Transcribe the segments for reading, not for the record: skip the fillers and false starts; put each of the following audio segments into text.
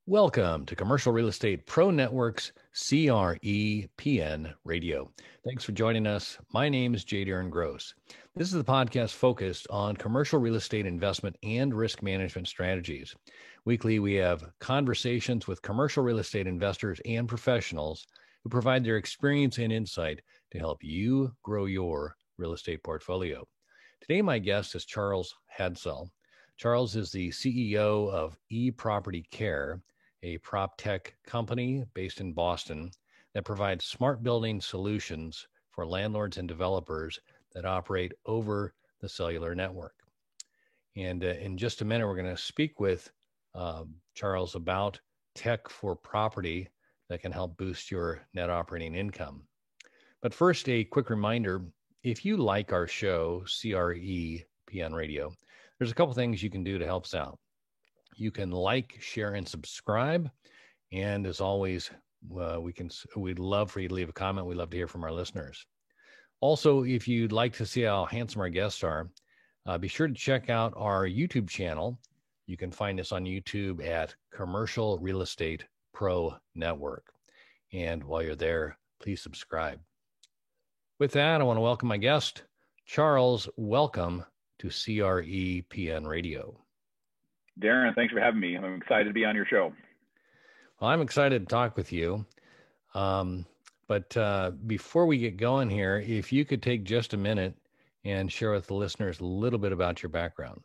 Welcome to Commercial Real Estate Pro Network's CREPN Radio. Thanks for joining us. My name is Jay Darren Gross. This is the podcast focused on commercial real estate investment and risk management strategies. Weekly, we have conversations with commercial real estate investors and professionals who provide their experience and insight to help you grow your real estate portfolio. Today, my guest is Charles Hadsell. Charles is the CEO of eProperty Care, a prop tech company based in Boston that provides smart building solutions for landlords and developers that operate over the cellular network. And in just a minute, we're going to speak with Charles about tech for property that can help boost your net operating income. But first, a quick reminder, if you like our show, CREPN Radio, there's a couple things you can do to help us out. You can like, share, and subscribe. And as always, we'd love for you to leave a comment. We'd love to hear from our listeners. Also, if you'd like to see how handsome our guests are, be sure to check out our YouTube channel. You can find us on YouTube at Commercial Real Estate Pro Network. And while you're there, please subscribe. With that, I want to welcome my guest, Charles. Welcome to CREPN Radio. Darren, thanks for having me. I'm excited to be on your show. Well, I'm excited to talk with you. But before we get going here, if you could take just a minute and share with the listeners a little bit about your background.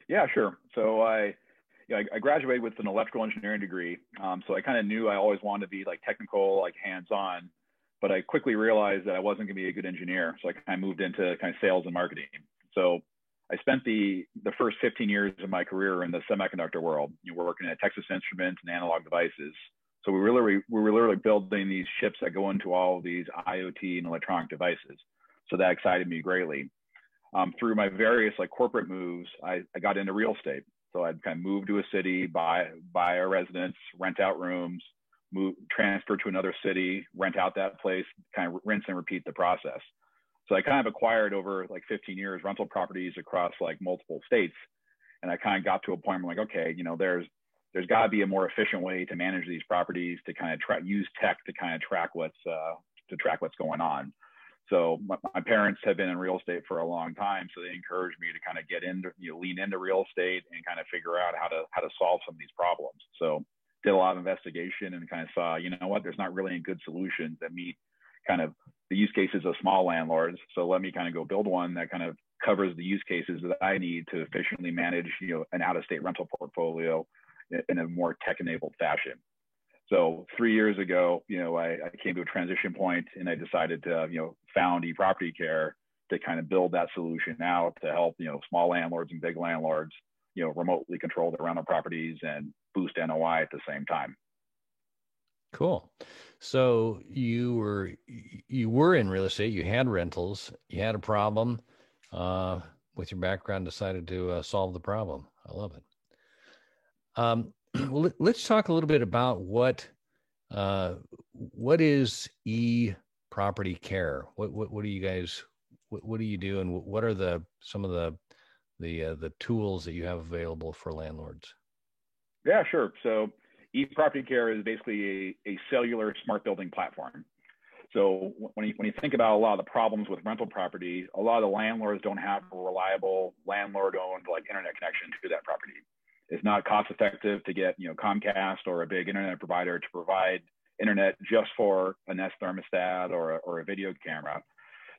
Yeah, sure. So I graduated with an electrical engineering degree. So I kind of knew I always wanted to be like technical, like hands-on, but I quickly realized that I wasn't going to be a good engineer. So I kind of moved into kind of sales and marketing. So I spent the first 15 years of my career in the semiconductor world, working at Texas Instruments and Analog Devices. So we were literally building these chips that go into all of these IoT and electronic devices. So that excited me greatly. Through my various like corporate moves, I got into real estate. So I'd kind of move to a city, buy a residence, rent out rooms, transfer to another city, rent out that place, kind of rinse and repeat the process. So I kind of acquired over like 15 years rental properties across like multiple states. And I kind of got to a point where I'm like, okay, there's got to be a more efficient way to manage these properties, to kind of use tech to kind of track what's going on. So my parents have been in real estate for a long time. So they encouraged me to kind of get into, lean into real estate and kind of figure out how to solve some of these problems. So did a lot of investigation and kind of saw, there's not really any good solutions that meet kind of the use cases of small landlords. So let me kind of go build one that kind of covers the use cases that I need to efficiently manage, an out-of-state rental portfolio in a more tech-enabled fashion. So 3 years ago, I came to a transition point and I decided to, found eProperty Care to kind of build that solution out to help, small landlords and big landlords, remotely control their rental properties and boost NOI at the same time. Cool. So you were in real estate, you had rentals, you had a problem, with your background, decided to solve the problem. I love it. Well, let's talk a little bit about what is eProperty Care? What do you guys, what do you do? And what are some of the tools that you have available for landlords? Yeah, sure. So eProperty Care is basically a cellular smart building platform. So when you think about a lot of the problems with rental property, a lot of the landlords don't have a reliable landlord-owned like internet connection to that property. It's not cost effective to get Comcast or a big internet provider to provide internet just for a Nest thermostat or a video camera.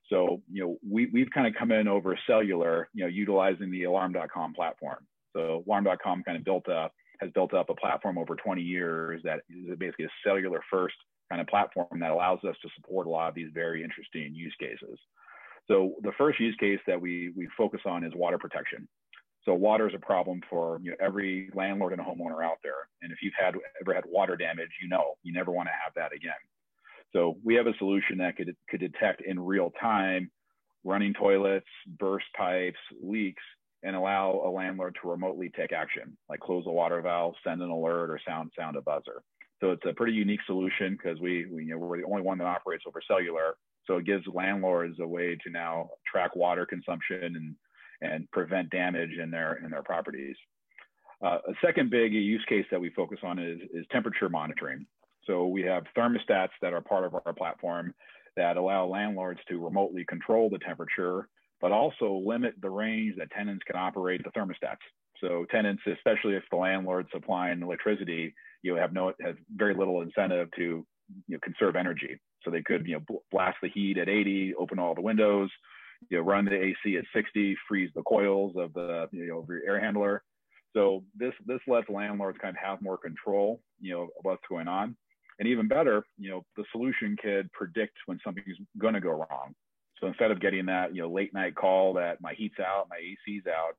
So we've kind of come in over cellular, utilizing the Alarm.com platform. So Alarm.com kind of has built up a platform over 20 years that is basically a cellular first kind of platform that allows us to support a lot of these very interesting use cases. So the first use case that we focus on is water protection. So water is a problem for every landlord and homeowner out there. And if you've ever had water damage, you never want to have that again. So we have a solution that could detect in real time running toilets, burst pipes, leaks, and allow a landlord to remotely take action, like close a water valve, send an alert, or sound a buzzer. So it's a pretty unique solution because we're the only one that operates over cellular. So it gives landlords a way to now track water consumption and prevent damage in their properties. A second big use case that we focus on is temperature monitoring. So we have thermostats that are part of our platform that allow landlords to remotely control the temperature, but also limit the range that tenants can operate the thermostats. So tenants, especially if the landlord's supplying electricity, have very little incentive to conserve energy. So they could blast the heat at 80, open all the windows, run the AC at 60, freeze the coils of the of your air handler. So this lets landlords kind of have more control of what's going on. And even better, the solution could predict when something's going to go wrong. So instead of getting that late night call that my heat's out, my AC's out,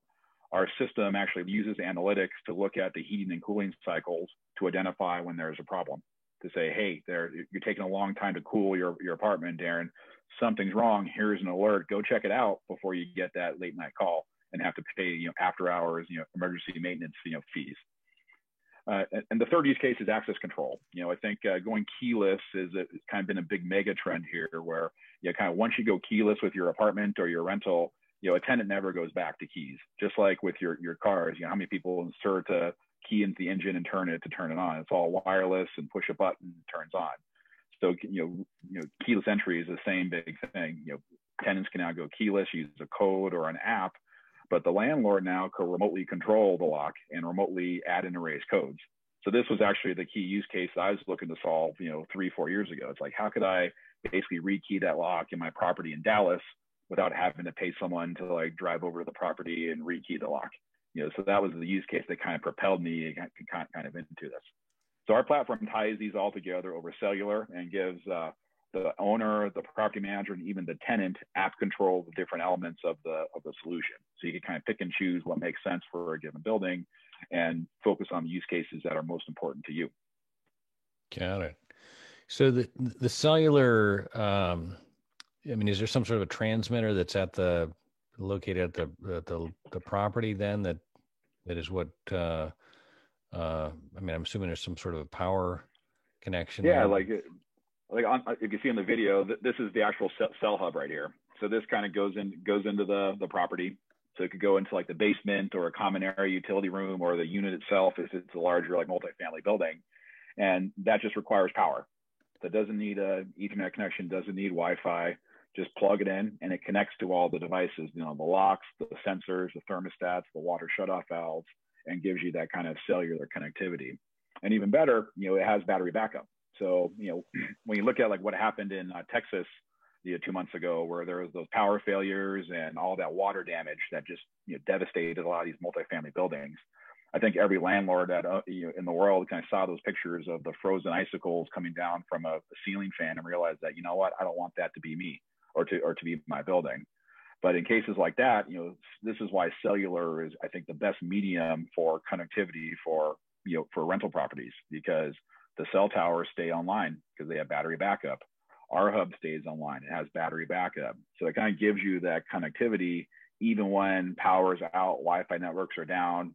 our system actually uses analytics to look at the heating and cooling cycles to identify when there's a problem. To say, hey, you're taking a long time to cool your apartment, Darren. Something's wrong. Here's an alert. Go check it out before you get that late night call and have to pay after hours emergency maintenance fees. And the third use case is access control. I think going keyless is kind of been a big mega trend here, where kind of once you go keyless with your apartment or your rental, a tenant never goes back to keys. Just like with your cars, how many people insert a key into the engine and turn it on? It's all wireless and push a button, it turns on. So keyless entry is the same big thing. Tenants can now go keyless, use a code or an app, but the landlord now can remotely control the lock and remotely add and erase codes. So this was actually the key use case I was looking to solve, 3-4 years ago. It's like, how could I basically rekey that lock in my property in Dallas without having to pay someone to drive over to the property and rekey the lock? So that was the use case that kind of propelled me kind of into this. So our platform ties these all together over cellular and gives the owner, the property manager, and even the tenant app control the different elements of the solution. So you can kind of pick and choose what makes sense for a given building and focus on the use cases that are most important to you. Got it. So the cellular, is there some sort of a transmitter that's located at the property then that is what? I'm assuming there's some sort of a power connection. Yeah, there. You can see in the video, this is the actual cell hub right here. So this kind of goes into the property. So it could go into the basement or a common area utility room or the unit itself if it's a larger multifamily building. And that just requires power. That doesn't need an Ethernet connection, doesn't need Wi-Fi. Just plug it in and it connects to all the devices, the locks, the sensors, the thermostats, the water shutoff valves, and gives you that kind of cellular connectivity. And even better, it has battery backup. So, when you look at what happened in Texas 2 months ago, where there was those power failures and all that water damage that just devastated a lot of these multifamily buildings, I think every landlord that in the world kind of saw those pictures of the frozen icicles coming down from a ceiling fan and realized that, I don't want that to be me or to be my building. But in cases like that, this is why cellular is, I think, the best medium for connectivity for rental properties, because the cell towers stay online because they have battery backup. Our hub stays online, it has battery backup. So it kind of gives you that connectivity even when power's out, Wi-Fi networks are down,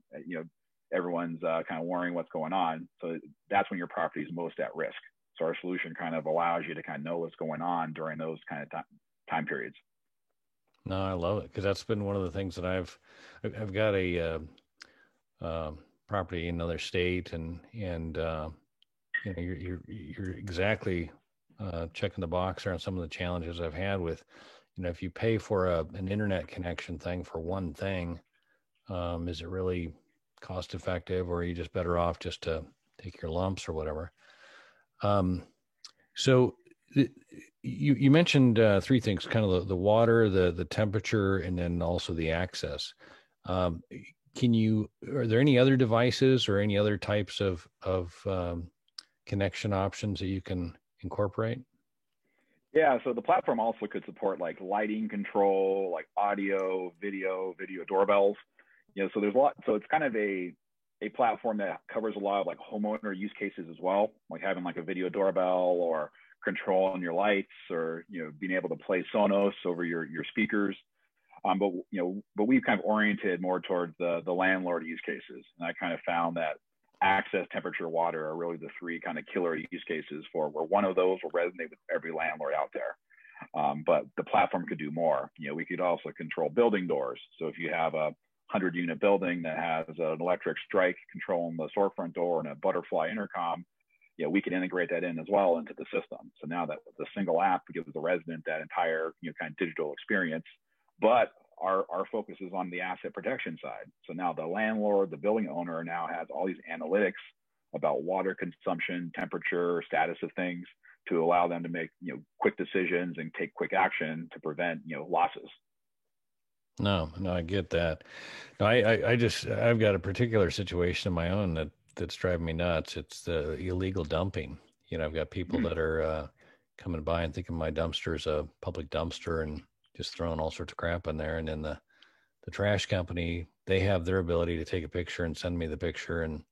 everyone's kind of worrying what's going on. So that's when your property is most at risk. So our solution kind of allows you to kind of know what's going on during those kind of time periods. No, I love it, because that's been one of the things that I've got a property in another state, and you're exactly checking the box there on some of the challenges I've had with, if you pay for an internet connection thing for one thing, is it really cost effective, or are you just better off just to take your lumps or whatever? So you mentioned three things, kind of the water, the temperature, and then also the access. Are there any other devices or any other types of connection options that you can incorporate? Yeah, so the platform also could support lighting control, audio, video doorbells. So there's a lot. So it's kind of a platform that covers a lot of homeowner use cases as well, having a video doorbell or control on your lights, or being able to play Sonos over your speakers. But we've kind of oriented more towards the landlord use cases, and I kind of found that access, temperature, water are really the three kind of killer use cases where one of those will resonate with every landlord out there. But the platform could do more. We could also control building doors. So if you have a 100-unit building that has an electric strike controlling the storefront door and a butterfly intercom, we can integrate that in as well into the system. So now that the single app gives the resident that entire, kind of digital experience, but our focus is on the asset protection side. So now the landlord, the building owner now has all these analytics about water consumption, temperature, status of things to allow them to make, quick decisions and take quick action to prevent, losses. No, I get that. No, I've got a particular situation of my own that's driving me nuts. It's the illegal dumping. I've got people that are coming by and thinking my dumpster is a public dumpster and just throwing all sorts of crap in there. And then the trash company, they have their ability to take a picture and send me the picture. And,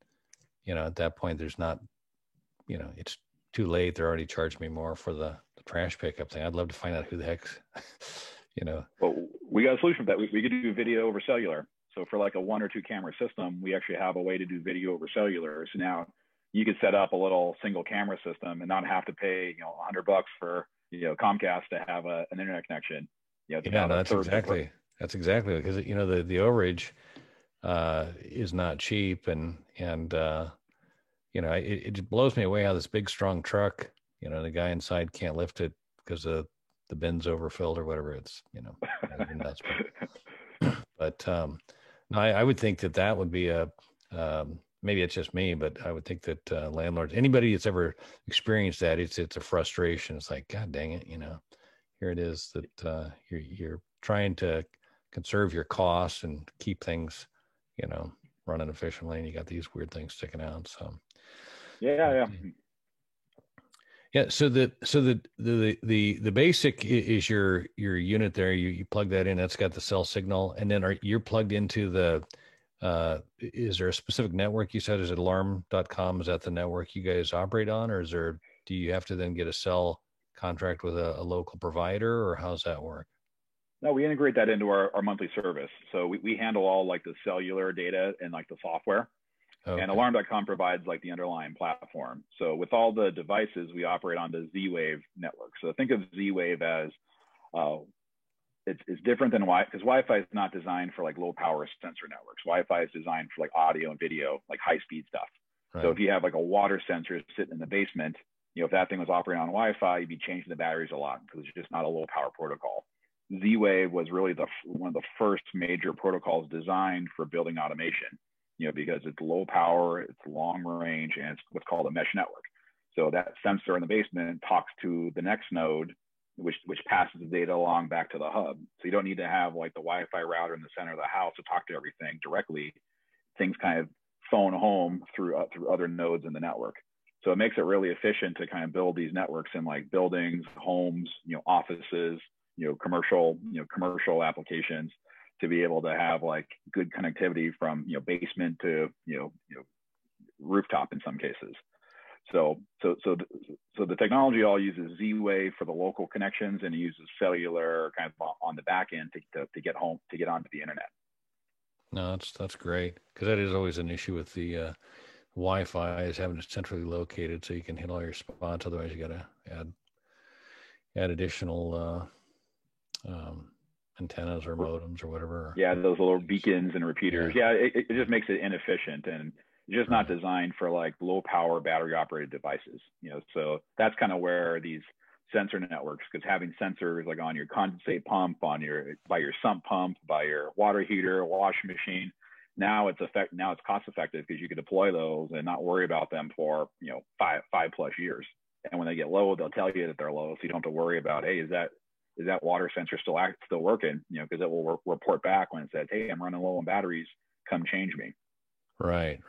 at that point, there's not, it's too late. They're already charged me more for the trash pickup thing. I'd love to find out who the heck's, Well, we got a solution for that. We could do video over cellular. So for like a 1 or 2 camera system, we actually have a way to do video over cellular. So now you could set up a little single camera system and not have to pay, $100 for, Comcast to have an internet connection. That's exactly because, the overage is not cheap. And it blows me away how this big, strong truck, the guy inside can't lift it because the bin's overfilled or whatever. It's, nuts. But no, I would think that would be maybe it's just me, but I would think that landlords, anybody that's ever experienced that, it's a frustration. It's like, God dang it, here it is that you're trying to conserve your costs and keep things, running efficiently, and you got these weird things sticking out. So yeah. Yeah. So the basic is your unit there. You plug that in. That's got the cell signal, and then you're plugged into the. Is there a specific network you said? Is it alarm.com? Is that the network you guys operate on, or do you have to then get a cell contract with a local provider, or how's that work? No, we integrate that into our monthly service. So we handle all like the cellular data and like the software. Okay. And alarm.com provides like the underlying platform. So with all the devices, we operate on the Z-Wave network. So think of Z-Wave as it's different than Wi-Fi, because Wi-Fi is not designed for like low power sensor networks. Wi-Fi is designed for like audio and video, like high speed stuff. Right. So if you have like a water sensor sitting in the basement, if that thing was operating on Wi-Fi, you'd be changing the batteries a lot because it's just not a low power protocol. Z-Wave was really one of the first major protocols designed for building automation, because it's low power, it's long range, and it's what's called a mesh network. So that sensor in the basement talks to the next node, which passes the data along back to the hub. So you don't need to have like the Wi-Fi router in the center of the house to talk to everything directly. Things kind of phone home through other nodes in the network. So it makes it really efficient to kind of build these networks in like buildings, homes, offices, commercial applications, to be able to have like good connectivity from basement to rooftop in some cases. So the technology all uses Z-Wave for the local connections, and it uses cellular kind of on the back end to get onto the internet. No, that's great, because that is always an issue with the Wi-Fi, is having it centrally located so you can hit all your spots. Otherwise, you got to add additional antennas or modems or whatever. Yeah, those little beacons and repeaters. Yeah, it just makes it inefficient, and it's just not designed for like low power battery operated devices. So that's kind of where these sensor networks, because having sensors like on your condensate pump, by your sump pump, by your water heater, washing machine, now it's cost effective because you can deploy those and not worry about them for 5+ years. And when they get low, they'll tell you that they're low, so you don't have to worry about, hey, is that water sensor still working? Because it will report back when it says, hey, I'm running low on batteries, come change me. Right.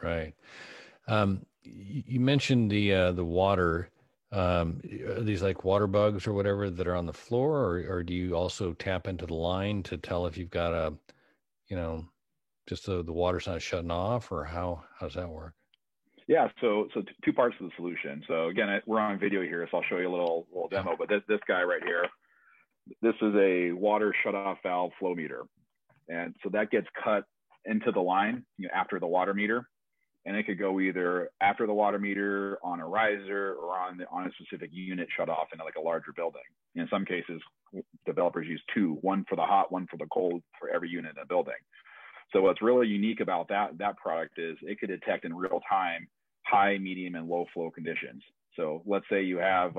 You mentioned the water. Are these like water bugs or whatever that are on the floor, or do you also tap into the line to tell if you've got just the water's not shutting off, or how does that work? Yeah, so two parts of the solution. So again, we're on video here, so I'll show you a little demo. But this guy right here, this is a water shutoff valve flow meter, and so that gets cut into the line after the water meter, and it could go either after the water meter, on a riser, or on a specific unit shut off in like a larger building. In some cases, developers use two, one for the hot, one for the cold, for every unit in a building. So what's really unique about that product is it could detect in real time high, medium, and low flow conditions. So let's say you have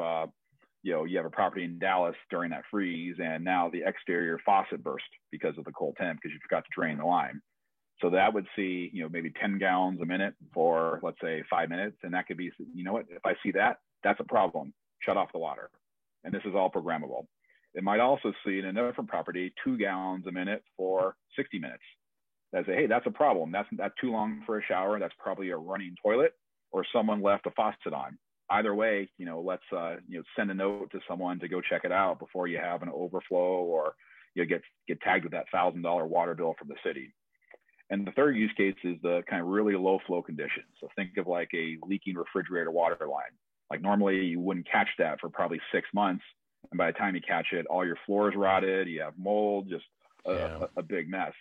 you have a property in Dallas during that freeze, and now the exterior faucet burst because of the cold temp because you forgot to drain the line. So that would see, maybe 10 gallons a minute for, let's say, 5 minutes. And that could be, what, if I see that, that's a problem. Shut off the water. And this is all programmable. It might also see in a different property 2 gallons a minute for 60 minutes. That say, hey, that's a problem. That's too long for a shower. That's probably a running toilet, or someone left a faucet on. Either way, let's send a note to someone to go check it out before you have an overflow or get tagged with that $1,000 water bill from the city. And the third use case is the kind of really low flow conditions. So think of like a leaking refrigerator water line. Like normally you wouldn't catch that for probably 6 months. And by the time you catch it, all your floors rotted, you have mold, just a big mess.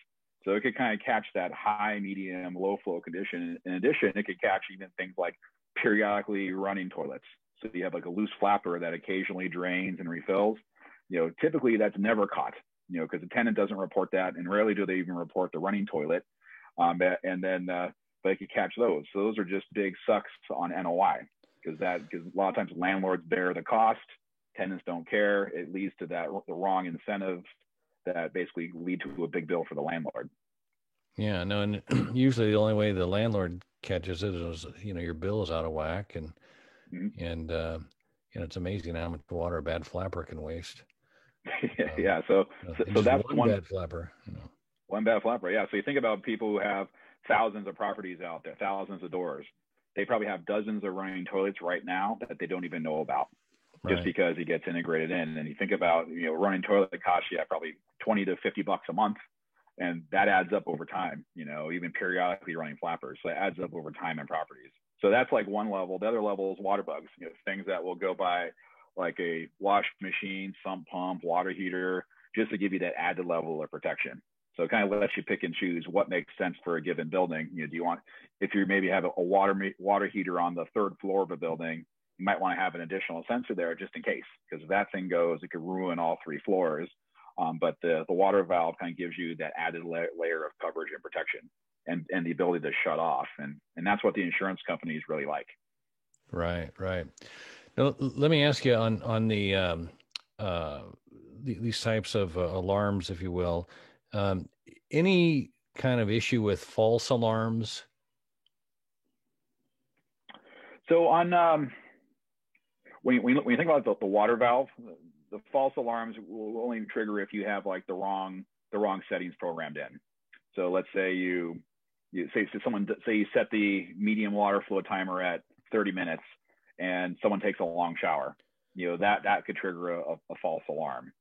So it could kind of catch that high, medium, low flow condition. In addition, it could catch even things like periodically running toilets. So you have like a loose flapper that occasionally drains and refills. Typically that's never caught, because the tenant doesn't report that, and rarely do they even report the running toilet. But they could catch those. So those are just big sucks on NOI, because a lot of times landlords bear the cost, tenants don't care. It leads to the wrong incentive that basically lead to a big bill for the landlord. Yeah, no, and usually the only way the landlord catches it is, your bill is out of whack, and it's amazing how much water a bad flapper can waste. Yeah, so that's one bad flapper. One bad flapper, yeah. So you think about people who have thousands of properties out there, thousands of doors. They probably have dozens of running toilets right now that they don't even know about, just because it gets integrated in. And you think about, running toilet costs you probably $20 to $50 a month, and that adds up over time. Even periodically running flappers, so it adds up over time in properties. So that's like one level. The other level is water bugs. Things that will go by, like a wash machine, sump pump, water heater, just to give you that added level of protection. So it kind of lets you pick and choose what makes sense for a given building. Do you want, if you maybe have a water heater on the 3rd floor of a building, you might want to have an additional sensor there just in case, because if that thing goes, it could ruin all 3 floors. But the water valve kind of gives you that added layer of coverage and protection, and the ability to shut off. And that's what the insurance companies really like. Right. Now, let me ask you on the these types of alarms, if you will. Any kind of issue with false alarms? So when you think about the water valve, the false alarms will only trigger if you have like the wrong settings programmed in. So let's say you say you set the medium water flow timer at 30 minutes, and someone takes a long shower. That could trigger a false alarm.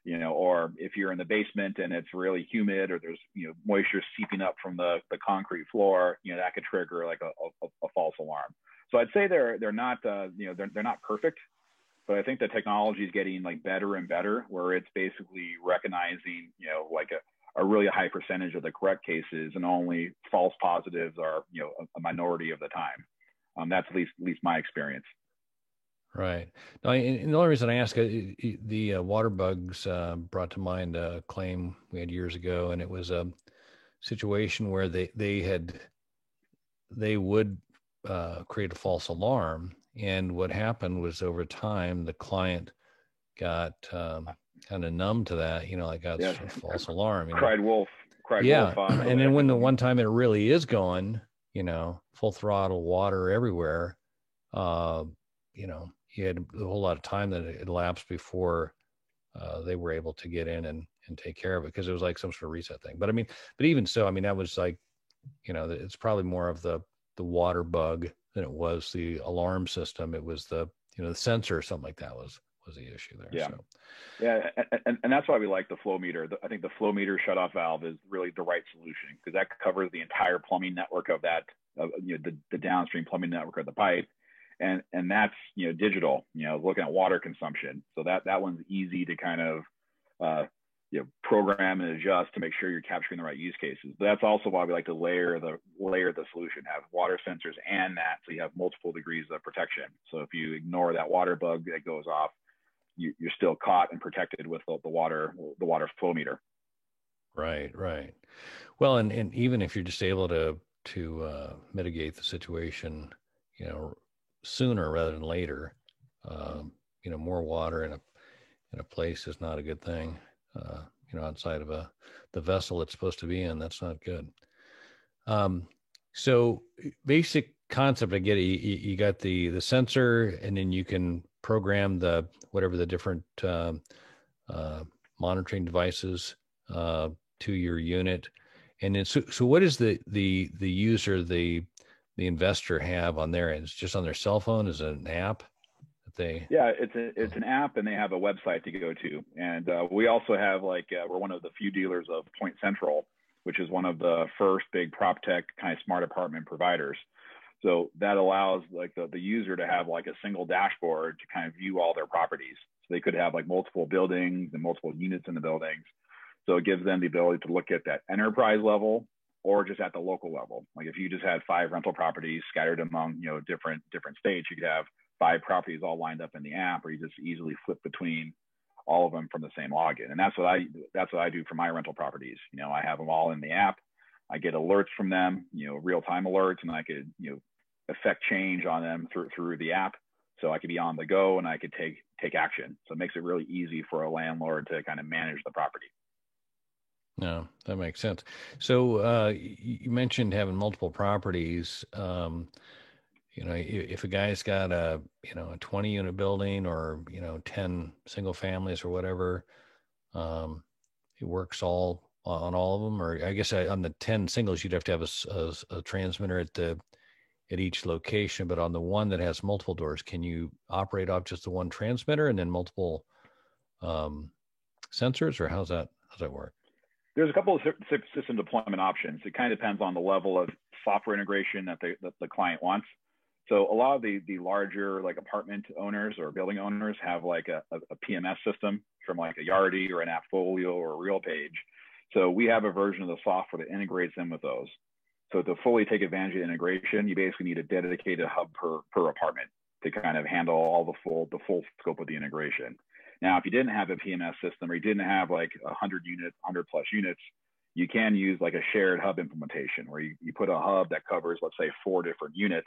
Or if you're in the basement and it's really humid, or there's moisture seeping up from the concrete floor, that could trigger like a false alarm. So I'd say they're not they're not perfect, but I think the technology is getting like better and better, where it's basically recognizing like a really high percentage of the correct cases, and only false positives are a minority of the time. That's at least my experience. Right. Now, and the only reason I ask, the water bugs brought to mind a claim we had years ago, and it was a situation where they would create a false alarm, and what happened was over time the client got kind of numb to that, like got a false alarm. Cried wolf. And then when the one time it really is going, full throttle water everywhere, you had a whole lot of time that it elapsed before they were able to get in and take care of it, because it was like some sort of reset thing. But even so, that was like, it's probably more of the water bug than it was the alarm system. It was the sensor or something like that was the issue there. Yeah. So. Yeah. And that's why we like the flow meter. I think the flow meter shutoff valve is really the right solution, because that covers the entire plumbing network of that, the downstream plumbing network of the pipe. And that's, digital, looking at water consumption. So that one's easy to kind of, program and adjust to make sure you're capturing the right use cases. But that's also why we like to layer the solution, have water sensors and that, so you have multiple degrees of protection. So if you ignore that water bug that goes off, you're still caught and protected with the water flow meter. Right, right. Well, and even if you're just able to mitigate the situation, you know, sooner rather than later, more water in a place is not a good thing. Outside of the vessel it's supposed to be in, that's not good. So basic concept, I get it. You got the sensor, and then you can program the whatever the different monitoring devices to your unit. And then, so what is the user, the investor have on their end? It's just on their cell phone? Is it an app that they? Yeah, it's an app, and they have a website to go to. And we also have we're one of the few dealers of Point Central, which is one of the first big prop tech kind of smart apartment providers. So that allows like the user to have like a single dashboard to kind of view all their properties. So they could have like multiple buildings and multiple units in the buildings. So it gives them the ability to look at that enterprise level or just at the local level. Like if you just had 5 rental properties scattered among, different states, you could have 5 properties all lined up in the app, or you just easily flip between all of them from the same login. And that's what I do for my rental properties. I have them all in the app. I get alerts from them, real-time alerts, and I could, affect change on them through the app. So I could be on the go and I could take action. So it makes it really easy for a landlord to kind of manage the property. No, that makes sense. So you mentioned having multiple properties. If a guy's got a 20 unit building or 10 single families or whatever, it works all on all of them. Or I guess on the 10 singles, you'd have to have a transmitter at each location. But on the one that has multiple doors, can you operate off just the one transmitter and then multiple sensors, or how's that work? There's a couple of system deployment options. It kind of depends on the level of software integration that the client wants. So a lot of the larger like apartment owners or building owners have like a PMS system from like a Yardi or an AppFolio or a RealPage. So we have a version of the software that integrates them with those. So to fully take advantage of integration, you basically need a dedicated hub per apartment to kind of handle all the full scope of the integration. Now, if you didn't have a PMS system or you didn't have like 100 plus units, you can use like a shared hub implementation where you put a hub that covers, let's say, 4 different units,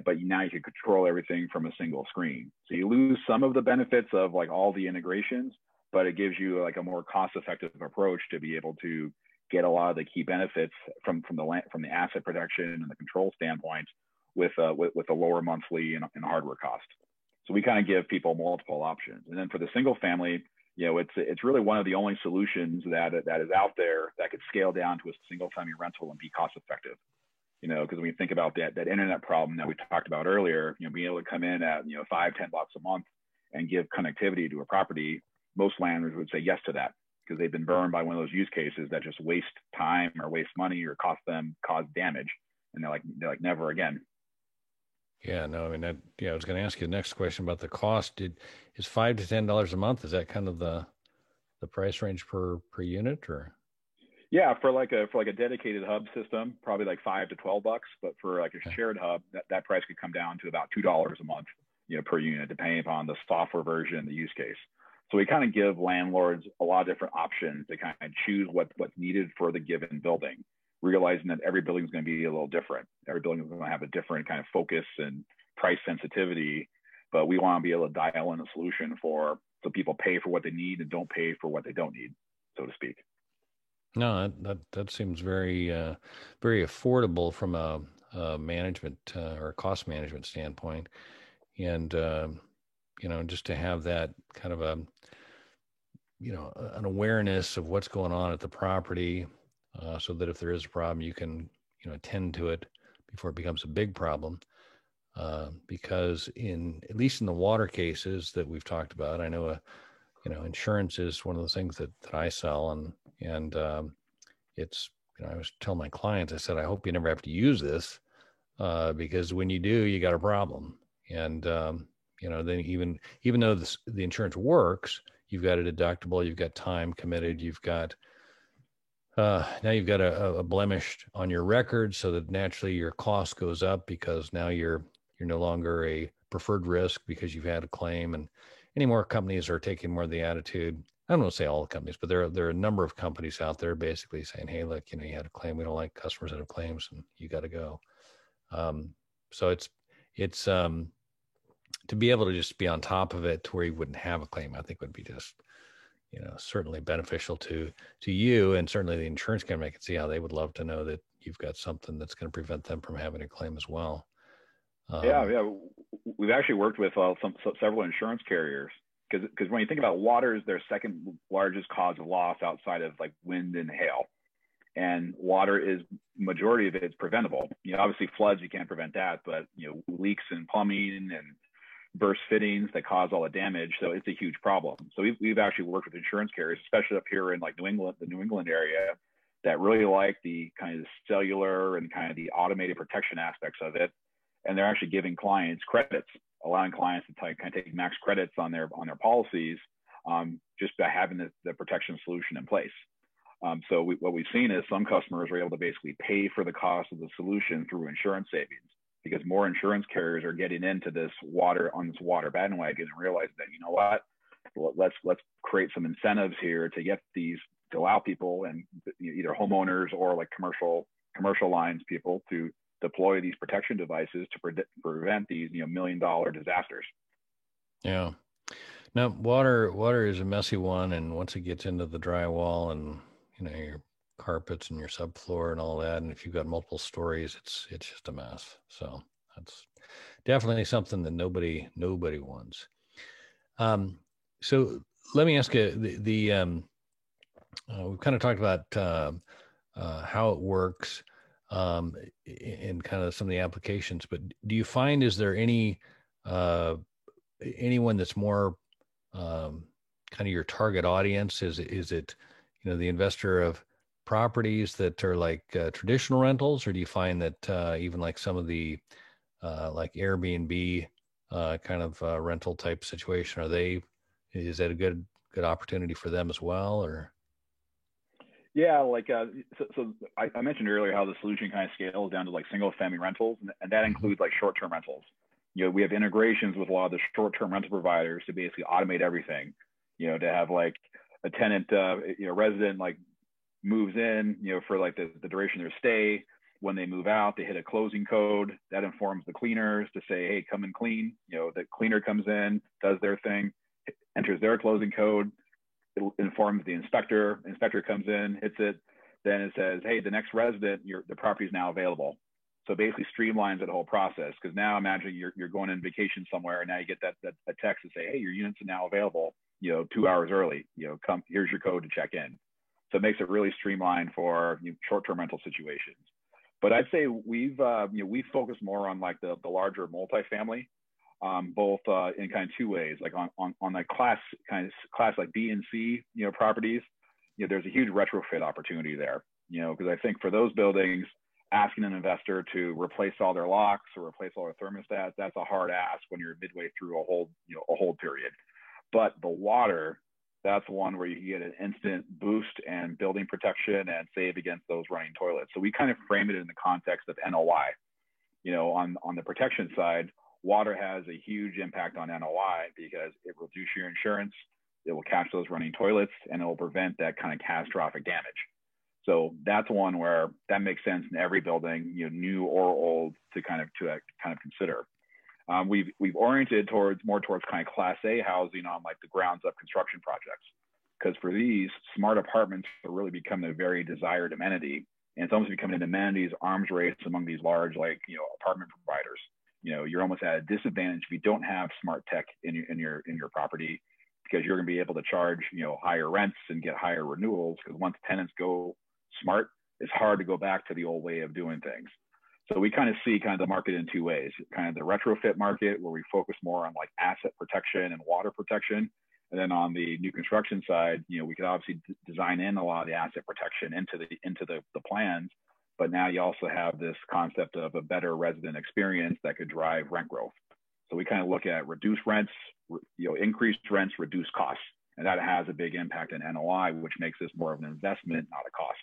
but now you can control everything from a single screen. So you lose some of the benefits of like all the integrations, but it gives you like a more cost-effective approach to be able to get a lot of the key benefits from the asset protection and the control standpoint with a lower monthly and hardware cost. So we kind of give people multiple options. And then for the single family, it's really one of the only solutions that is out there that could scale down to a single family rental and be cost effective. Because when you think about that internet problem that we talked about earlier, being able to come in at $5-10 a month and give connectivity to a property, most landlords would say yes to that because they've been burned by one of those use cases that just waste time or waste money or cause damage, and they're like never again. Yeah, no, I mean I was going to ask you the next question about the cost. Is $5 to $10 a month? Is that kind of the price range per unit, or? Yeah, for like a dedicated hub system, probably like $5 to $12. But for like a shared hub, that price could come down to about $2 a month, per unit, depending upon the software version and the use case. So we kind of give landlords a lot of different options to kind of choose what's needed for the given building, realizing that every building is going to be a little different. Every building is going to have a different kind of focus and price sensitivity, but we want to be able to dial in a solution so people pay for what they need and don't pay for what they don't need, so to speak. No, that seems very very affordable from a management or a cost management standpoint, and just to have that kind of an awareness of what's going on at the property, so that if there is a problem, you can attend to it before it becomes a big problem. Because at least in the water cases that we've talked about, I know insurance is one of the things that I sell, and it's I was telling my clients, I said, I hope you never have to use this, because when you do, you got a problem. And then even though the insurance works, you've got a deductible, you've got time committed, you've got now you've got a blemish on your record, so that naturally your cost goes up because now you're no longer a preferred risk because you've had a claim. And any more companies are taking more of the attitude, I don't want to say all the companies, but there are a number of companies out there basically saying, hey, look, you had a claim. We don't like customers that have claims, and you got to go. So it's to be able to just be on top of it to where you wouldn't have a claim, I think would be just, certainly beneficial to you, and certainly the insurance company. I can see how they would love to know that you've got something that's going to prevent them from having a claim as well. Yeah. We've actually worked with several insurance carriers because when you think about water is their second largest cause of loss outside of like wind and hail. And water is majority of it is preventable. Obviously floods, you can't prevent that, but leaks in plumbing and burst fittings that cause all the damage. So it's a huge problem. So we've actually worked with insurance carriers, especially up here in like New England, the New England area, that really like the kind of cellular and kind of the automated protection aspects of it. And they're actually giving clients credits, allowing clients to kind of take max credits on their policies, just by having the protection solution in place. So what we've seen is some customers are able to basically pay for the cost of the solution through insurance savings, because more insurance carriers are getting into this water bandwagon and realizing that, what, let's create some incentives here to allow people and either homeowners or like commercial lines people to deploy these protection devices to prevent these, $1 million disasters. Yeah. Now, water is a messy one, and once it gets into the drywall and your carpets and your subfloor and all that, and if you've got multiple stories, it's just a mess. So that's definitely something that nobody wants. So let me ask you, we've kind of talked about how it works in kind of some of the applications, but do you find, is there anyone that's more kind of your target audience? Is it the investor of properties that are like traditional rentals, or do you find that even like some of the like Airbnb kind of rental type situation, is that a good opportunity for them as well, or? Yeah, like so I mentioned earlier how the solution kind of scales down to like single family rentals, and that includes like short-term rentals. We have integrations with a lot of the short-term rental providers to basically automate everything. To have like a tenant, resident like moves in, for like the duration of their stay. When they move out, they hit a closing code that informs the cleaners to say, hey, come and clean. The cleaner comes in, does their thing, enters their closing code. It informs the inspector. Inspector comes in, hits it. Then it says, hey, the next resident, the property is now available. So basically streamlines that whole process. Because now imagine you're going on vacation somewhere, and now you get that a text to say, hey, your units are now available, 2 hours early, come, here's your code to check in. So it makes it really streamlined for short-term rental situations. But I'd say we've focused more on like the larger multifamily, both in kind of two ways, like on the class like B and C, properties. There's a huge retrofit opportunity there, because I think for those buildings, asking an investor to replace all their locks or replace all their thermostats, that's a hard ask when you're midway through a hold period. But the water, that's one where you can get an instant boost and building protection and save against those running toilets. So we kind of frame it in the context of NOI. On the protection side, water has a huge impact on NOI because it will reduce your insurance, it will catch those running toilets, and it will prevent that kind of catastrophic damage. So that's one where that makes sense in every building, new or old, to kind of consider. We've oriented more towards kind of Class A housing on like the grounds up construction projects, because for these, smart apartments are really becoming a very desired amenity, and it's almost becoming an amenities arms race among these large apartment providers. You're almost at a disadvantage if you don't have smart tech in your property, because you're going to be able to charge higher rents and get higher renewals, because once tenants go smart, it's hard to go back to the old way of doing things. So we kind of see kind of the market in two ways: kind of the retrofit market, where we focus more on like asset protection and water protection, and then on the new construction side, we could obviously design in a lot of the asset protection into the plans. But now you also have this concept of a better resident experience that could drive rent growth. So we kind of look at reduced rents, increased rents, reduced costs, and that has a big impact on NOI, which makes this more of an investment, not a cost.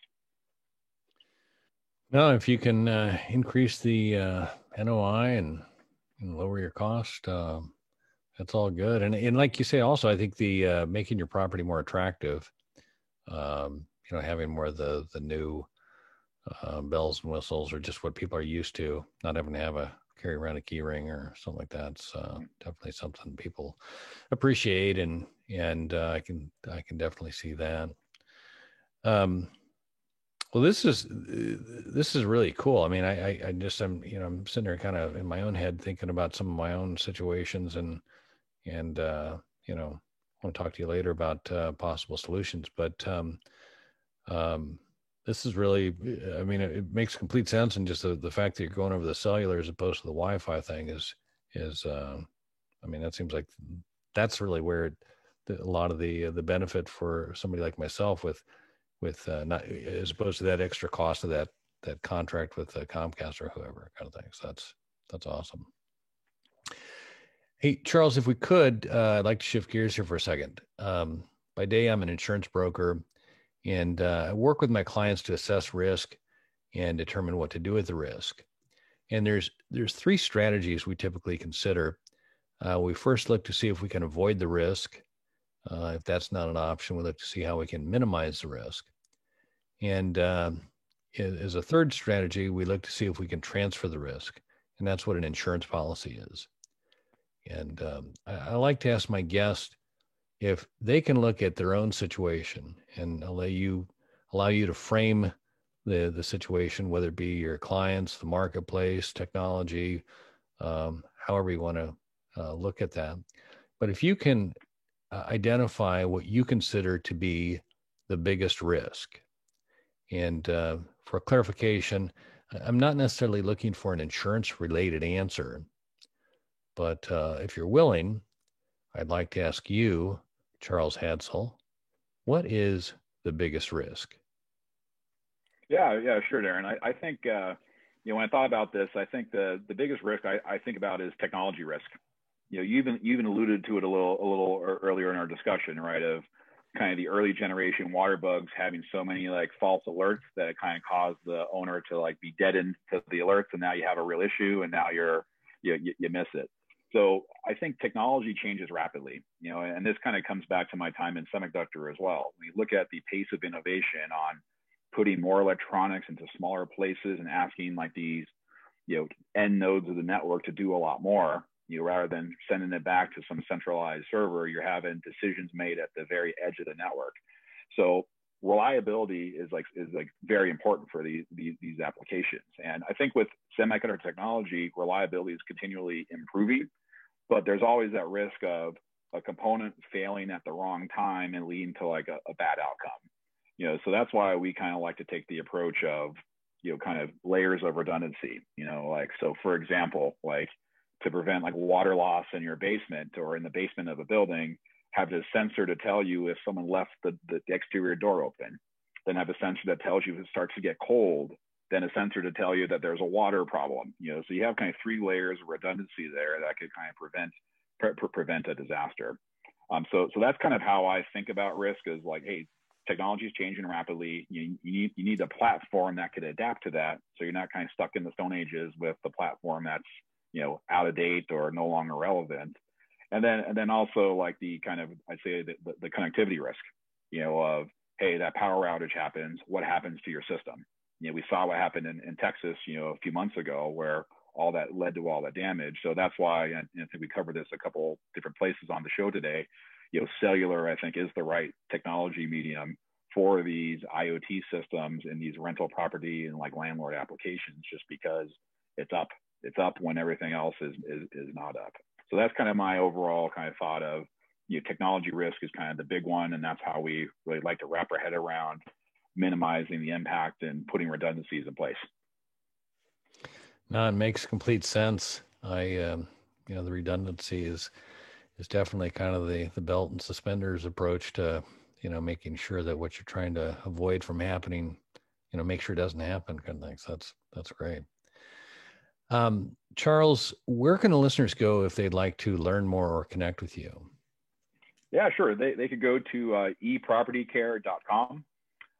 No, if you can increase the NOI and lower your cost, That's all good. And like you say, also, I think the making your property more attractive, having more of the new bells and whistles or just what people are used to, not having to have carry around a key ring or something like that. It's definitely something people appreciate, and I can definitely see that. Well, this is really cool. I mean, I'm sitting there kind of in my own head thinking about some of my own situations, and I want to talk to you later about possible solutions. But this is really, I mean, it makes complete sense, and just the fact that you're going over the cellular as opposed to the Wi-Fi thing is I mean, that seems like that's really where a lot of the benefit for somebody like myself with not, as opposed to that extra cost of that contract with Comcast or whoever kind of thing. So that's awesome. Hey, Charles, if we could, I'd like to shift gears here for a second. By day, I'm an insurance broker, and I work with my clients to assess risk and determine what to do with the risk. And there's three strategies we typically consider. We first look to see if we can avoid the risk. If that's not an option, we look to see how we can minimize the risk. And as a third strategy, we look to see if we can transfer the risk. And that's what an insurance policy is. And I like to ask my guests if they can look at their own situation and allow you to frame the situation, whether it be your clients, the marketplace, technology, however you want to look at that. But if you can identify what you consider to be the biggest risk, and for clarification, I'm not necessarily looking for an insurance-related answer, but if you're willing, I'd like to ask you, Charles Hadsell, what is the biggest risk? Yeah, sure, Darren. I think, when I thought about this, I think the biggest risk I think about is technology risk. You even alluded to it a little earlier in our discussion, right? Of kind of the early generation water bugs having so many like false alerts that it kind of caused the owner to like be deadened to the alerts, and now you have a real issue, and now you miss it. So I think technology changes rapidly, and this kind of comes back to my time in semiconductor as well. We look at the pace of innovation on putting more electronics into smaller places and asking like these, end nodes of the network to do a lot more, rather than sending it back to some centralized server. You're having decisions made at the very edge of the network. So reliability is very important for these applications. And I think with semiconductor technology, reliability is continually improving, but there's always that risk of a component failing at the wrong time and leading to like a bad outcome. So that's why we kind of like to take the approach of, kind of layers of redundancy, so for example, like to prevent like water loss in your basement or in the basement of a building, have a sensor to tell you if someone left the exterior door open, then have a sensor that tells you if it starts to get cold, then a sensor to tell you that there's a water problem. So you have kind of three layers of redundancy there that could kind of prevent a disaster. So that's kind of how I think about risk, is like, hey, technology is changing rapidly. You need a platform that could adapt to that, so you're not kind of stuck in the Stone Ages with the platform that's out of date or no longer relevant. And then also like the kind of, I'd say the connectivity risk, of, hey, that power outage happens, what happens to your system? We saw what happened in Texas, a few months ago, where all that led to all that damage. So that's why, and I think we covered this a couple different places on the show today, cellular, I think, is the right technology medium for these IoT systems and these rental property and like landlord applications, just because it's up when everything else is not up. So that's kind of my overall kind of thought of, technology risk is kind of the big one. And that's how we really like to wrap our head around minimizing the impact and putting redundancies in place. No, it makes complete sense. The redundancy is definitely kind of the belt and suspenders approach to, making sure that what you're trying to avoid from happening, make sure it doesn't happen kind of thing. So that's great. Charles, where can the listeners go if they'd like to learn more or connect with you? Yeah, sure. They could go to epropertycare.com.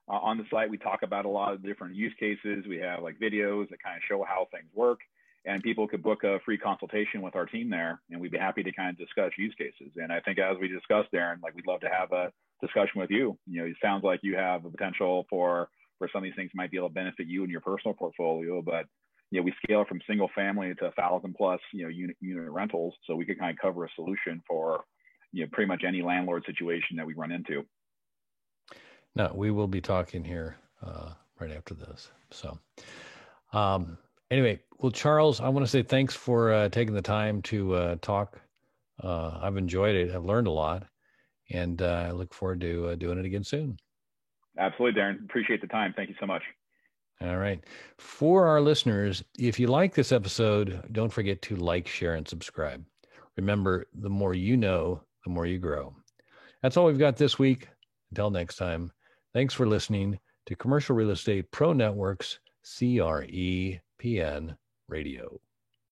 On the site, we talk about a lot of different use cases. We have like videos that kind of show how things work. and people could book a free consultation with our team there, and we'd be happy to kind of discuss use cases. And I think as we discussed, Darren, like we'd love to have a discussion with you. It sounds like you have a potential for some of these things might be able to benefit you in your personal portfolio, but we scale from single family to 1,000 plus unit rentals, so we could kind of cover a solution for pretty much any landlord situation that we run into. No, we will be talking here right after this. So anyway, well, Charles, I want to say thanks for taking the time to talk. I've enjoyed it. I've learned a lot, and I look forward to doing it again soon. Absolutely, Darren. Appreciate the time. Thank you so much. All right. For our listeners, if you like this episode, don't forget to like, share, and subscribe. Remember, the more you know, the more you grow. That's all we've got this week. Until next time, thanks for listening to Commercial Real Estate Pro Networks, CREPN Radio.